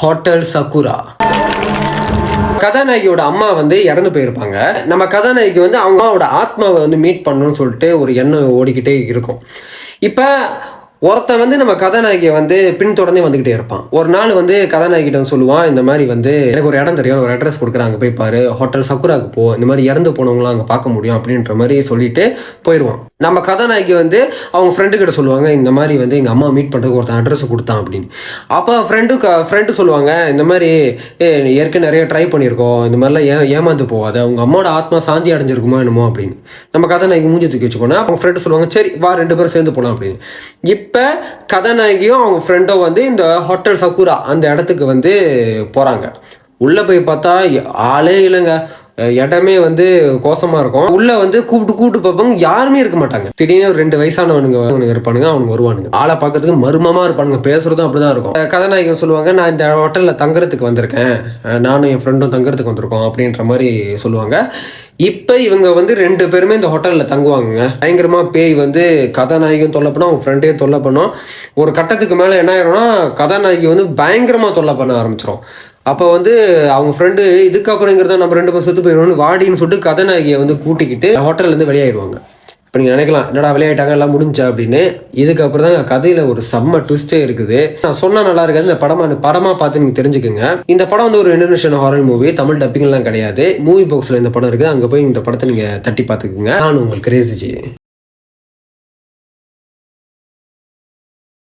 Hotel Sakura. கதாநாயகியோட அம்மா வந்து இறந்து போயிருப்பாங்க. நம்ம கதாநாயகி வந்து அவங்க அம்மாவோட ஆத்மாவை வந்து மீட் பண்ணணும்னு சொல்லிட்டு ஒரு எண்ணம் ஓடிக்கிட்டே இருக்கும். இப்போ ஒருத்தன் வந்து நம்ம கதாநாயகியை வந்து பின்தொடர்ந்தே வந்துக்கிட்டே இருப்பான். ஒரு நாள் வந்து கதாநாயகிட்ட சொல்லுவான், இந்த மாதிரி வந்து எனக்கு ஒரு இடம் தெரியும், ஒரு அட்ரஸ் கொடுக்குறேன், அங்கே போய் பாரு, ஹோட்டல் சக்குராவுக்கு போ, இந்த மாதிரி இறந்து போனவங்களாம் அங்கே பார்க்க முடியும் அப்படின்ற மாதிரி சொல்லிட்டு போயிடுவான். நம்ம கதாநாயகி வந்து அவங்க ஃப்ரெண்டு கிட்ட சொல்லுவாங்க, இந்த மாதிரி வந்து எங்கள் அம்மா மீட் பண்ணுறதுக்கு ஒருத்தன் அட்ரஸ் கொடுத்தான் அப்படின்னு. அப்போ ஃப்ரெண்டு சொல்லுவாங்க, இந்த மாதிரி ஏற்கனவே நிறைய ட்ரை பண்ணியிருக்கோம், இந்த மாதிரிலாம் ஏமாந்து போகாத, அவங்க அம்மாவோட ஆத்மா சாந்தி அடைஞ்சிருக்குமா என்னமோ அப்படின்னு. நம்ம கதாநாயகி மூஞ்சி தூக்கி வச்சுக்கோனா அவங்க ஃப்ரெண்டு சொல்லுவாங்க, சரி வா 2 பேரும் சேர்ந்து போகலாம் அப்படின்னு. இப்போ கதாநாயகியும் அவங்க ஃப்ரெண்டும் வந்து இந்த ஹோட்டல் சக்குரா அந்த இடத்துக்கு வந்து போகிறாங்க. உள்ளே போய் பார்த்தா ஆளே இல்லைங்க. இடமே வந்து கோசமாக இருக்கும். உள்ளே வந்து கூப்பிட்டு பார்ப்பாங்க, யாருமே இருக்க மாட்டாங்க. திடீர்னு ஒரு 2 வயசானவனுங்க இருப்பானுங்க, அவனுங்க வருவானுங்க. ஆளை பார்க்கறதுக்கு மர்மமாக இருப்பானுங்க, பேசுறதும் அப்படிதான் இருக்கும். கதாநாயகன் சொல்லுவாங்க, நான் இந்த ஹோட்டலில் தங்குறதுக்கு வந்திருக்கேன், நானும் என் ஃப்ரெண்டும் தங்குறதுக்கு வந்திருக்கோம் அப்படின்ற மாதிரி சொல்லுவாங்க. இப்போ இவங்க வந்து 2 பேருமே இந்த ஹோட்டலில் தங்குவாங்க. பயங்கரமாக பேய் வந்து கதாநாயகியும் தொல்லை பண்ணும், அவங்க ஃப்ரெண்டையும் தொல்லை பண்ணும். ஒரு கட்டத்துக்கு மேலே என்ன ஆயிரும்னா கதாநாயகி வந்து பயங்கரமாக தொல்லை பண்ண ஆரம்பிச்சிடும். அப்போ வந்து அவங்க ஃப்ரெண்டு இதுக்கப்புறங்கிறத நம்ம 2 பேரும் செத்து போயிடுவோம்னு வாடின்னு சொல்லிட்டு கதாநாயகியை வந்து கூட்டிக்கிட்டு ஹோட்டல்லேருந்து வெளியாயிடுவாங்க. இப்போ நீங்கள் நினைக்கலாம், என்னடா விளையாட்டாங்க எல்லாம் முடிஞ்சா அப்படின்னு. இதுக்கப்புறம் தான் கதையில் ஒரு செம்ம ட்விஸ்டே இருக்குது. நான் சொன்னால் நல்லா இருக்காது, இந்த படமாக பார்த்து நீங்கள் தெரிஞ்சுக்கோங்க. இந்த படம் வந்து ஒரு இன்டர்நேஷனல் ஹாரர் மூவி, தமிழ் டப்பிங்லாம் கிடையாது. மூவி பாக்ஸில் இந்த படம் இருக்குது, அங்கே போய் இந்த படத்தை நீங்கள் தட்டி பார்த்துக்குங்க. நான் உங்களுக்கு கிரேசி.